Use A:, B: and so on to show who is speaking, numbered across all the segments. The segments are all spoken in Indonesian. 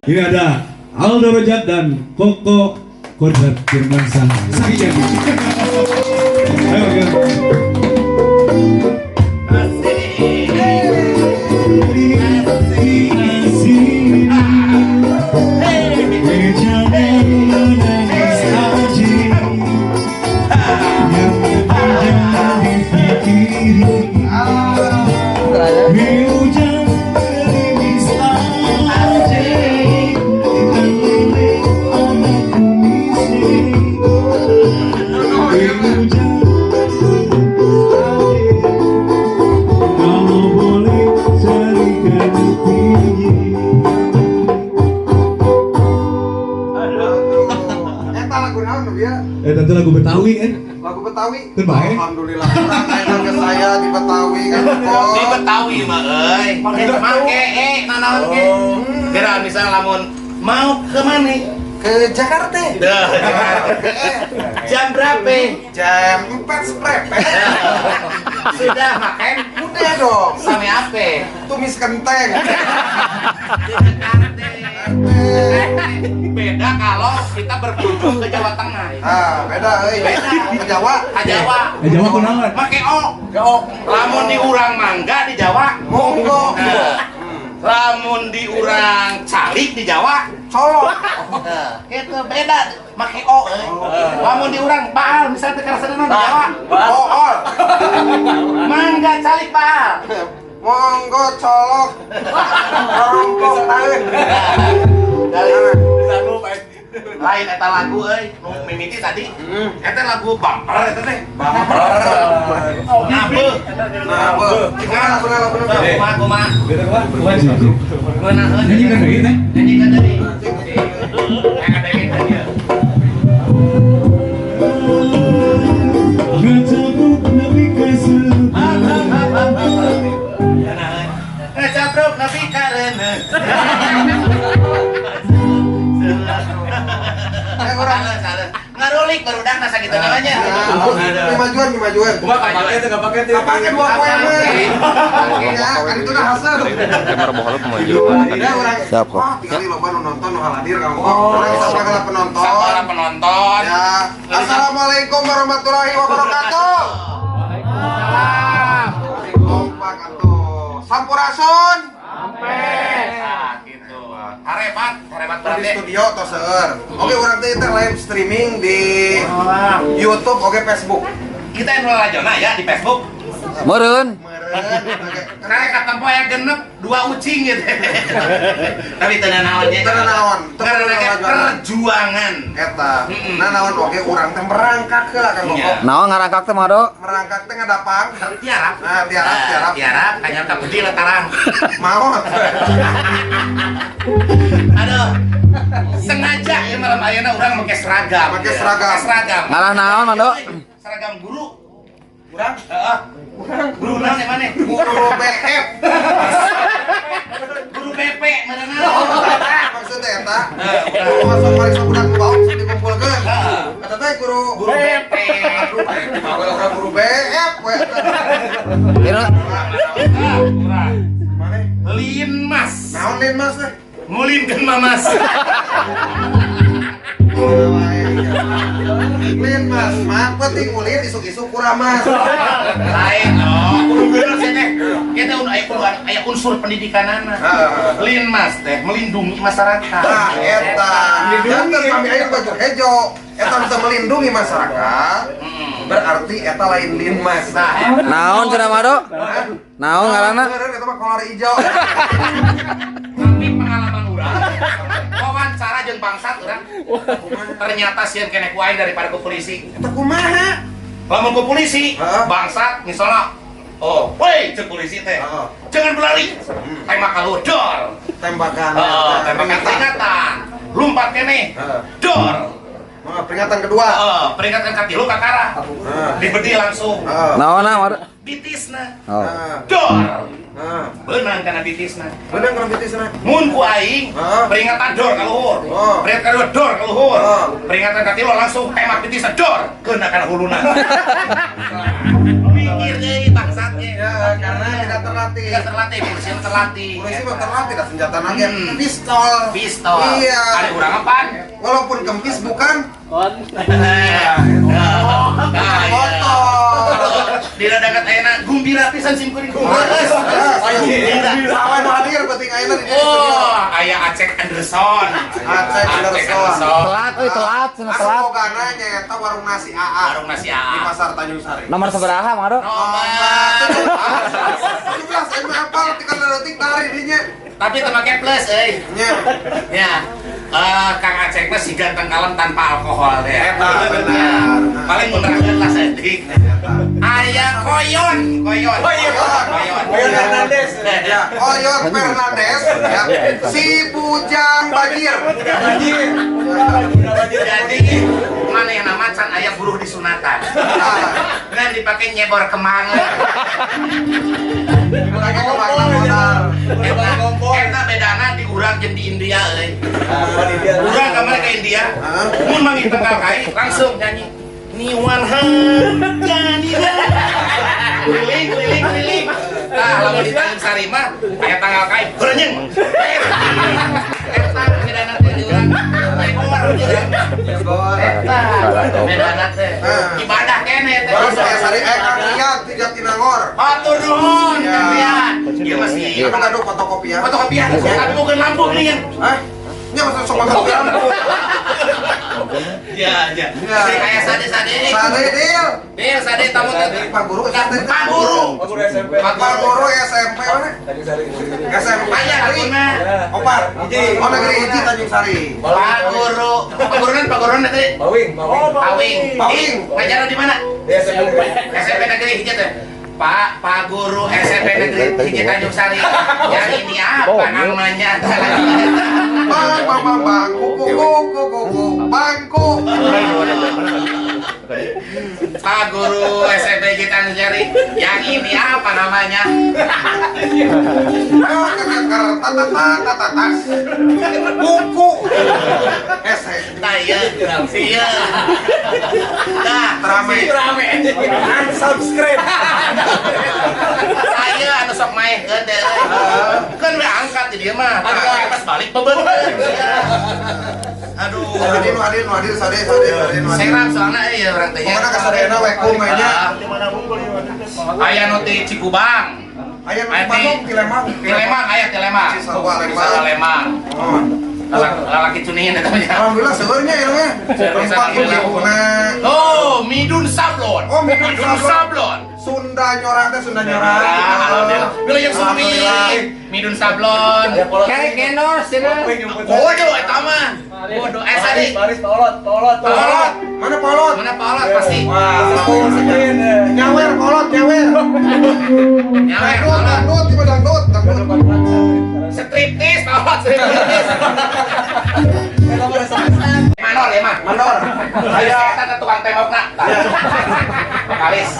A: Ini ada Aldo Rojat dan Koko Kodrat Firmansyah. Sakit jadi. Ayo, ayo. Itu lagu Betawi kan?
B: Lagu Betawi?
A: Terbaik.
B: Alhamdulillah, orang enak ke saya di Betawi kan kok.
C: Di Betawi mah euy. Make nanaon ge. Kira misal lamun mau ke mana?
B: Ke Jakarta.
C: Dah, jam berapa?
B: Jam 4 seprepet.
C: Sudah makan?
B: Udah dong.
C: Sami apa?
B: Tumis kenteng.
C: Beda kalau kita berkunjung ke Jawa Tengah.
B: Ah, beda euy.
C: Beda.
B: Ke Jawa.
C: Ke Jawa.
A: Jawa kunaon?
C: Make o. Lamun di urang mangga di Jawa.
B: Monggo.
C: Lamun di urang calik di Jawa.
B: Colok.
C: Itu beda. Make o euy. Lamun di urang baal misalnya teh karasadana di Jawa.
B: Bool.
C: Mangga calik baal.
B: Monggo colok. Rompok taeun.
C: Lain eta lagu euy, nu mimiti tadi. Eta lagu bumper eta teh. Nabe. Kumaha. Kumaha.
A: Nyanyikan deui teh.
C: Nyanyikan deui. Yang ada ini tadi.
A: Ngecabut nabi kasih.
C: Ngecabruk nabi karena. Ngarulik barudak nasa gitu namanya.
B: Dimajuan. Kapake dua poe mah. Ya, kan itu dah hasil.
D: Kamera bohol kemajuan.
B: Ada orang.
D: Siap kok.
B: Tinggal loba nu nonton nu hadir kamu kok. Orang sagala penonton.
C: Sagala penonton.
B: Ya. Assalamualaikum warahmatullahi wabarakatuh.
C: Waalaikumsalam.
B: Waalaikumsalam. Sampurasun.
C: Nah, gitu. Harebat
B: Di
C: berarti.
B: studio atau seueur. Oke, urang teh teh live streaming di YouTube, oke Facebook.
C: Kita yang mulai lajona ya di Facebook.
D: Meureun.
C: Karena kata tempo yang genep dua ucing gitu. Tapi tenan naonnya.
B: Tenan naon?
C: Karena kayak perjuangan.
B: Eta. Nah naon oke urang teh merangkak heula Kang Koko.
D: Naon ngarangkak teh mah, Dok?
B: Merangkak teh ngadapang.
C: Tiarap.
B: Nah, tiarap.
C: Tiarap, kanyar ka bedi letarang.
B: Maot.
C: Aduh. Sengaja ya malam ayeuna urang make seragam.
B: Make seragam.
D: Ngalah naon, Mang, Dok?
C: Seragam guru.
B: Urang
C: Heeh. Guru naon yang mana?
B: guru BF.
C: Guru BP mana?
B: Maksudnya eta. Guru masuk mari sabudak nu bauk dikumpulkeun. Eta teh guru
C: BP.
B: Aduh, orang guru BF we. Mane?
C: Linmas.
B: Naon lin Mas teh?
C: Ngulinkeun mamas.
B: Lin Mas, mah penting ulin isuk-isuk kuramas.
C: Lain kudu bener sih teh. Kita aya unsur pendidikanana. Linmas teh melindungi masyarakat.
B: Nah, eta. Janten kami aya baju hejo. Eta bisa melindungi masyarakat. Berarti eta lain lin Mas.
D: Naon cenah mah, Dok? Naon ngaranna?
B: Eta mah kolor ijo.
C: Tapi pengalaman urang wawancara jeung bangsat urang ternyata sieun keneh ku aing daripada ku polisi.
B: Eta kumaha?
C: Lamun ku polisi, bangsat misalnya woi cek polisi teh. Jangan berlari. Tembak kaludor.
B: Tembakan.
C: Tembakan peringatan. Lompat keneh. Dor.
B: Peringatan kedua.
C: Peringatan katilu kakara. Dibedi langsung.
D: Naon mah, Dok?
C: Bitisna.
D: Oh.
C: Dor. Beunang kana bitisna.
B: Bener kan bitisna.
C: Mun ku aing peringatan dor ka luhur. Peringatan kedua dor ka luhur. Peringatan katilu langsung tembak bitisna dor keuna kana huluna. Mikir deui bangsatnya.
B: Ya, karena tidak terlatih.
C: Tidak terlatih, polisi mah terlatih.
B: Polisi mah terlatih, dah senjata nage pistol.
C: Pistol.
B: Iya.
C: Ada urang apa?
B: Walaupun kempis bukan
C: motor. Di dekat enak gumbira pisan simkuring gumbira.
B: Awan hadir penting ayeuna di studio.
C: Oh, aya Aceh Anderson.
B: Aceh Anderson.
D: Telat, telat, cenah
B: Asup
D: telat.
B: bogana nyaeta warung nasi AA.
C: Warung nasi
B: Di
C: AA.
B: Pasar Tanjung Sari.
D: Nomor sabaraha, Maro?
C: Nomor.
B: 17 emang apa tiga detik tari dinya.
C: Tapi teu make plus euy.
B: Nya.
C: Ya. Kang Aceh mah si ganteng kalem tanpa alkohol deh.
B: Eta benar.
C: Paling menerangkeun lah sedik. Aya koyon.
B: Koyon Fernandes. Ya, Koyon Fernandes ya. Si Bujang Bajir.
C: Jadi mana yang nama can aya buruh di sunatan. Kan dipakai nyebor kemang.
B: Lagi ke Batam modal.
C: Eta bedana di urang jeung di India euy. Urang kamar ke India. Mun manggih tenggal kai langsung nyanyi. Niwan hanjanina. Keliling. Tah lamun di Tanjung Sari mah aya tanggal kai berenyeng. Eta bedana teh di urang. Eta bedana teh. Ibadah keneh teh.
B: Terus saya sari Kang Rian di Jatinangor.
C: Atur nuhun, Kang Rian. Ieu masih
B: Apa ngadu fotokopian?
C: fotokopian. Tapi bukan lampu nih kan.
B: Hah? Nya masuk sok fotokopian.
C: Ya. Jadi kayak sade.
B: Sade deal.
C: Dia sade tamu teh.
B: Pak Guru SMP.
C: Pak Guru.
B: Pak Guru SMP mana? SMP.
C: Aya latuna.
B: Opar. Oh negeri hiji Tanjung Sari.
C: Pak Guru. Pak Guru teh. Pawing. Ngajar di mana? SMP negeri hiji teh. Pak Guru SMP negeri hiji Tanjung Sari. Yang ini apa namanya?
B: Bangku.
C: Pak Guru SMP hiji Tanjung Sari. Yang ini apa namanya?
B: Buku. Esai.
C: Nah iya. Nah,
B: Rame.
C: Unsubscribe. Saya anu sok main gede. Kan udah angkat jadi mah. Pas balik bebeun. Aduh.
B: Hadir, sade.
C: Serang soalnya ya orang teh.
B: Pokona kasadena we kumenya.
C: Aya nu ti Cikubang.
B: Aya nu Bandung Tilemang.
C: Tilemang.
B: Cisarua Lembang.
C: Oh. Lalaki cunihin eta mah.
B: Alhamdulillah sebenarnya ya mah. Perempuan ibuna.
C: Oh, Midun Sablon. Midun Sablon.
B: Sunda nyorang teh Sunda nyorang.
C: Alhamdulillah. Bila yang sumi. Midun Sablon.
D: Kayak genos, cenah.
C: Bodoh eta mah. Bodoh. Sade.
B: Polot. Mana polot?
C: Mana Paulot pasti.
B: Nyawer polot, nyawer.
C: Nyawer Paulot.
B: Dangdut, tiba dangdut.
C: Striptis, Paulot striptis. Manor ya mah.
B: Mandor.
C: Aya eta tukang tembokna. Vokalis.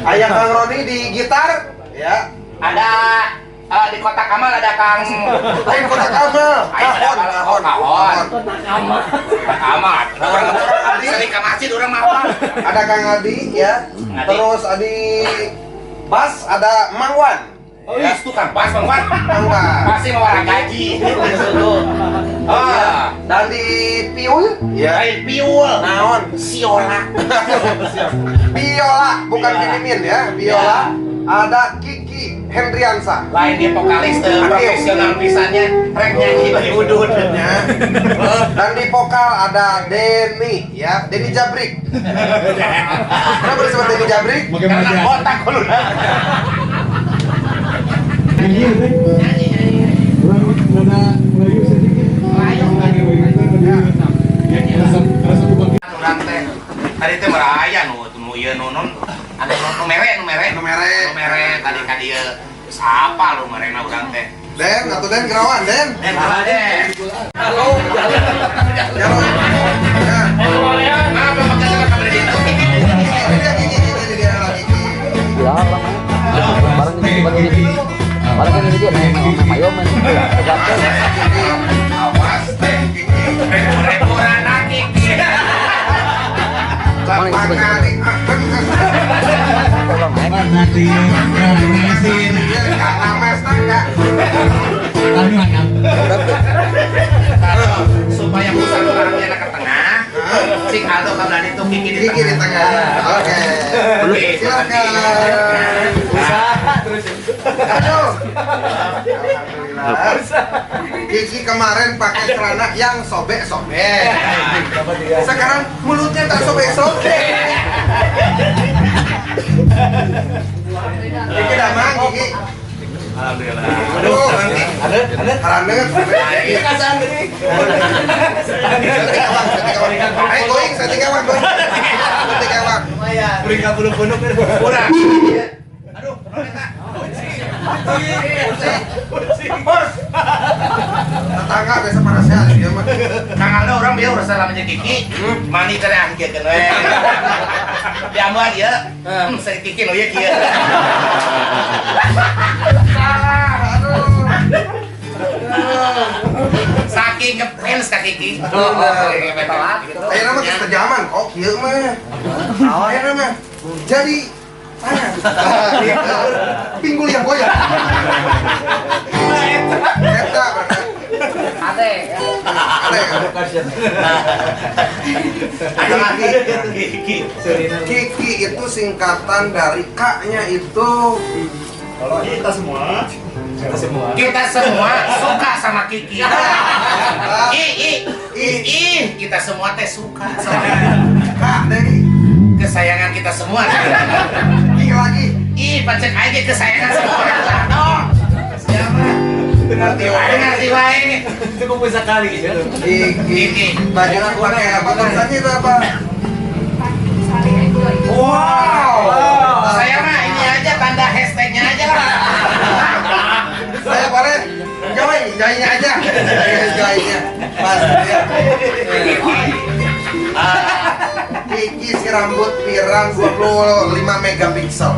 B: Aya Kang Roni di gitar, ya.
C: Ada di Kota Kamal ada Kang
B: Lain Kota Kamal.
C: Kahon. Amat. Orang sering ke masjid orang mah.
B: Ada Kang Adi, ya. Terus Adi Bas, ada Mangwan.
C: Oh, itu kan pas Bang.
B: Mangwan.
C: Pasti mau orang gaji. Ah,
B: Dan di Piul, ya.
C: lain piul.
B: Naon?
C: Siola.
B: Biola, bukan Mimin ya. Biola. Ada Kiki Hendriansa.
C: Lain dia vokalis profesional pisannya, rek nyanyi bagi udud.
B: Ya. Dan di vokal ada Denny, ya. Denny Jabrik. Kenapa disebut Denny Jabrik?
A: Bagaimana
C: Karena
A: dia?
C: botak kuluna.
A: Nyanyi, Teh. Rada Melayu sedikit. Rasa tuh
C: Urang teh tadi teh meraya nu ieu nu non anu nu mere tadi ka dieu sapa lu merena urang teh
B: Den, atau Den Gerawan, Den.
C: salah deh
B: Halo. Ya, Ron. Ya.
C: apa pakai sama kamera di itu
B: Ini dia lagi.
D: Ya, barang ini. Barang ini dia mayo men.
B: Awas, Den Kiki.
C: reburan kiki
B: Lapangan.
D: dong, aing.
A: Nanti mesin.
B: Karena mes tangga.
A: Anu anak.
C: Supaya pusat orangnya enak ke tengah. Cik Aldo kabar itu Kiki di
B: Kiki di
C: tengah.
B: tengah. Oke. Silakan.
D: Usaha terus.
B: Aduh. Alhamdulillah. Kiki kemarin pakai celana yang sobek-sobek. Sekarang mulutnya tak sobek-sobek. Kiki damang, Kiki.
C: Alhamdulillah.
B: Aduh, haranget.
C: Ini kasih nih.
B: Ayo going, saya tinggal going.
C: Beri kabulu punuk kurang. Aduh,
B: Tetangga biasa panas ya, dia mah.
C: Kang Aldo orang dia udah salamnya Kiki. Mani teh angkeun we. Diamban ya. Saya Kiki nu ye kieu. Saking ngefans ka Kiki.
B: Ayo nama kita zaman kok, kieu mah. Ayo nama. Jadi pinggul yang goyang. Eta bener.
D: Ade.
C: Ada lagi
B: Kiki itu singkatan dari K-nya itu
C: kita semua suka sama Kiki. Kita semua teh suka sama
B: K dari
C: kesayangan kita semua.
B: I lagi.
C: Pancen aja kesayangan semua. Siapa? Ngerti wae.
D: Cukup bisa kali gitu.
B: Kiki. Bajunya pakai apa? Tulisannya itu apa?
C: Wow. Saya mah ini aja tanda hashtagnya aja lah.
B: Saya boleh joinnya aja. Joinnya. Pas ya. Kiki si rambut pirang 25 megapiksel.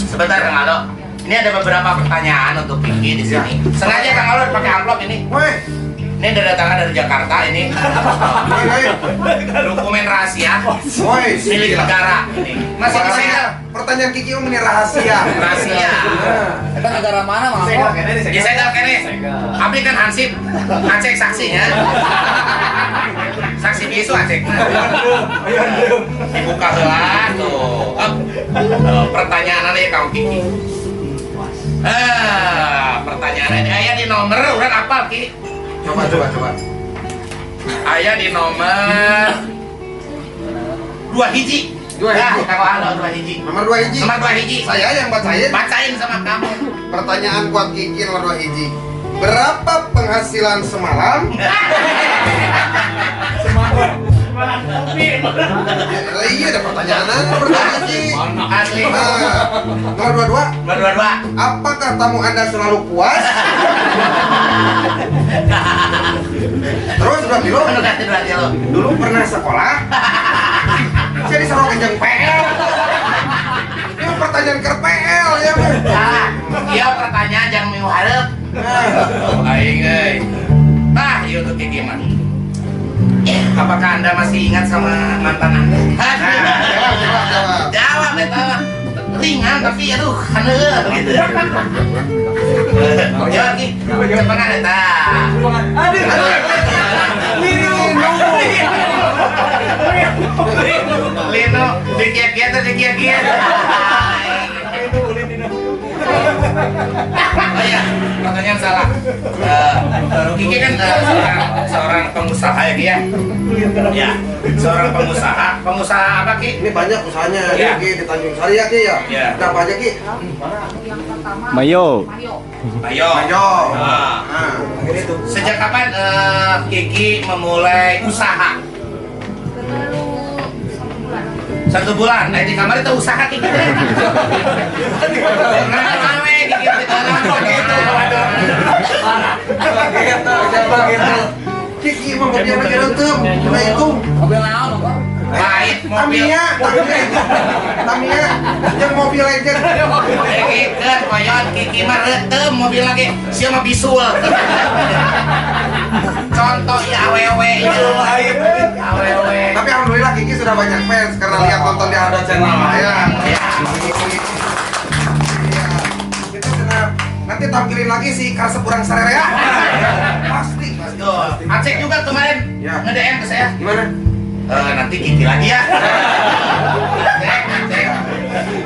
C: Sebentar Kang Aldo. Ini ada beberapa pertanyaan untuk Kiki di sini. Sengaja Kang Aldo pakai amplop ini.
B: Woi,
C: Ini datangnya dari Jakarta ini. Dokumen rahasia
B: woi,
C: milik negara ini. Masih disegel.
B: Pertanyaan Kiki ini rahasia.
C: Rahasia.
D: Itu negara mana, Mang?
C: Disegel kene. Abdi kan hansip. Acek saksinya. Saksi bisu acek. Dibuka heula tuh. Pertanyaan ya kamu Kiki. Pertanyaannya aya di nomor urang apal Ki.
B: Coba.
C: Aya di nomor 2 hiji.
B: 2 hiji.
C: Kalau Aldo 2 hiji.
B: Nomor 2 hiji.
C: Nomor 2 hiji.
B: Saya yang bacain.
C: Bacain sama kamu.
B: Pertanyaan buat Kiki nomor 2 hiji. Berapa penghasilan semalam? Iya ada pertanyaan nomor 2 hiji.
C: Asli.
B: Nomor 22.
C: Nomor 22.
B: Apakah tamu Anda selalu puas? Terus berarti lo
C: Anu ganti berarti lo.
B: dulu pernah sekolah? Jadi sarong kenjang PL. Ini pertanyaan ke PL ya, Bang.
C: Iya pertanyaan yang minggu harap. Aing euy. Nah, ieu untuk Kiki mah. Apakah Anda masih ingat sama mantan Anda?
B: Jawab.
C: Jawab eta mah. Ringan tapi aduh haneuh gitu. Jawab Ki. Cepengan eta. Lino, dikiat-kiat atau dikiat-kiat? Oh iya, pertanyaan salah. Kiki kan seorang pengusaha ya Ki ya? Ya, seorang pengusaha. Pengusaha apa Ki?
B: Ini banyak usahanya
C: Ya.
B: Ki di Tanjung Sari ya Ki ya.
C: Ya.
B: Berapa aja Ki?
D: Mayo.
C: Ayo.
B: Ayo.
C: Nah,
B: Nah,
C: sejak kapan Kiki memulai usaha? 1 bulan. Nah di kamar itu usaha Kiki. Nah, Kiki di dalam begitu.
B: Kiki mau mobil lagi rentem. Nah itu.
D: Mobil naon, Bang?
C: Pahit mobil.
B: Tamiya, yang mobil legend.
C: Kiki kan koyon Kiki mah reuteum mobil lagi. Sia mah bisul. Contoh ya awewe. Awewe.
B: Tapi alhamdulillah Kiki sudah banyak fans karena lihat nonton di Ada Channel ya.
C: Ya.
B: Kita senang. Nanti tampilin lagi si Karsep Urang Sarere ya. Pasti.
C: Tuh, Acek juga kemarin
B: Ya.
C: nge-DM ke saya.
B: Gimana?
C: Nanti Kiki lagi ya.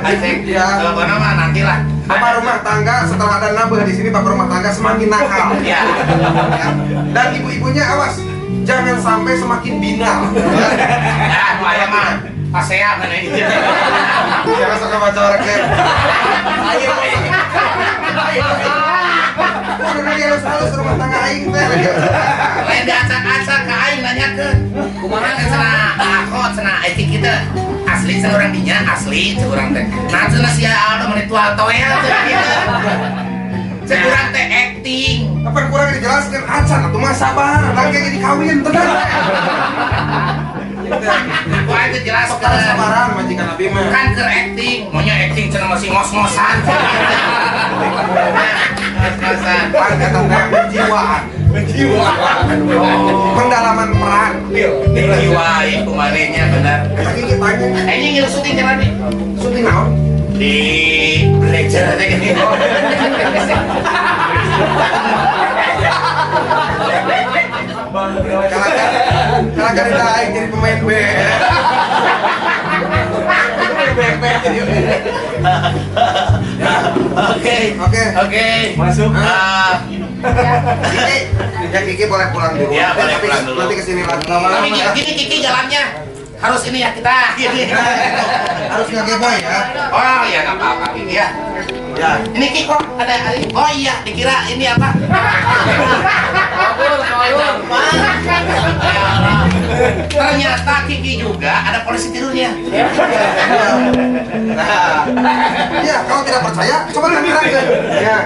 C: Acek.
B: Ya.
C: Apa nama nantilah.
B: Bapak rumah tangga setelah ada nabah di sini, bapak rumah tangga semakin nakal.
C: Ya.
B: Ya. Dan ibu-ibunya awas, jangan sampai semakin binal.
C: Ya, ayah mah pasea mana gitu.
B: Jangan suka baca orang kayak.
C: Ayo,
B: Udah lagi halus-halus rumah tangga aing teh.
C: lain diacak-acak ke aing nanyakeun. Kumaha kan cenah akot cenah etik kita asli cenah urang dinya asli cenah urang teh. Nah cenah sia Aldo menit tual toel cenah kitu. Cenah urang teh acting.
B: Apa yang kurang dijelaskan acan atau mah sabar, lagi jadi kawin tenang.
C: Ku aja jelaskeun.
B: Sekarang sabaran majikan Nabi mah.
C: Kan ke acting, maunya acting cenah masih ngos-ngosan. Ngos-ngosan.
B: Kan kata teh penjiwaan. Pendalaman peran.
C: Dijiwai kumanehnya benar.
B: Lagi kita tanya,
C: Ini ngilu syuting cenah nih.
B: syuting naon?
C: Di belajar teh gitu.
B: Kalau kan kita aing jadi pemain B. Oke.
C: Masuk.
B: Kiki, ya Kiki boleh pulang dulu.
C: Ya, boleh
B: Tapi
C: pulang dulu.
B: Nanti kesini lagi.
C: Tapi gini Kiki jalannya harus ini ya kita. Gini.
B: Harus ngegeboy ya.
C: Oh iya nggak apa-apa Kiki ya.
B: Ya.
C: Ini Kiki kok ada. Oh iya dikira ini apa? Ternyata Kiki juga ada polisi tirunya.
B: Ya, kalau tidak percaya, coba lihat kan. Ya.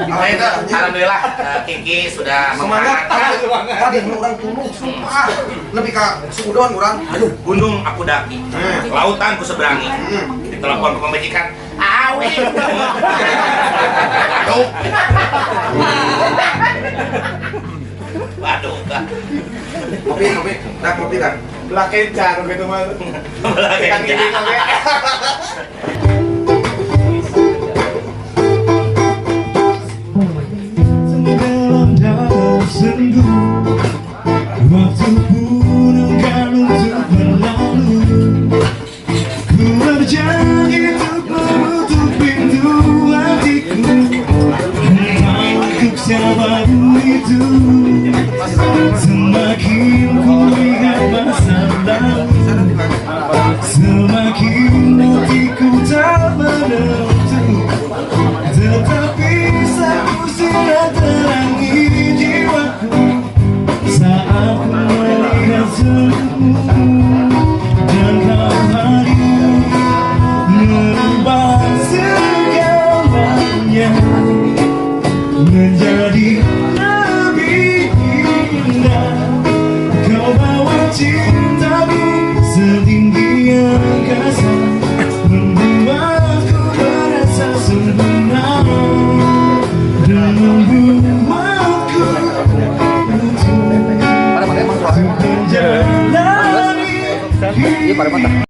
C: Nah itu alhamdulillah Kiki sudah
B: Semangat.
C: mengangkat
B: Tadi orang tulung, sumpah. Lebih ke suudon orang. Aduh.
C: gunung aku daki, lautan ku seberangi. Ditelepon ke pemajikan, awet. Waduh, waduh.
B: Kopi. Dah kopi kan.
E: Belakencang gitu mah.
C: Belakang
E: Ini oke.
A: Dalam dada sendu, waktu pun enggan untuk berlalu. Ku berjanji untuk menutup pintu hatiku, untuk siapapun itu. Semakin ku lihat masa lalu, semakin hatiku tak menentu. Tetapi satu sinar terangi jiwaku saat ku melihat senyummu, dan kau hadir merubah segalanya menjadi lebih indah. Kau bawa cintamu setinggi angkasa, membuatku merasa sempurna dan membuatku untuk menjalani hidup.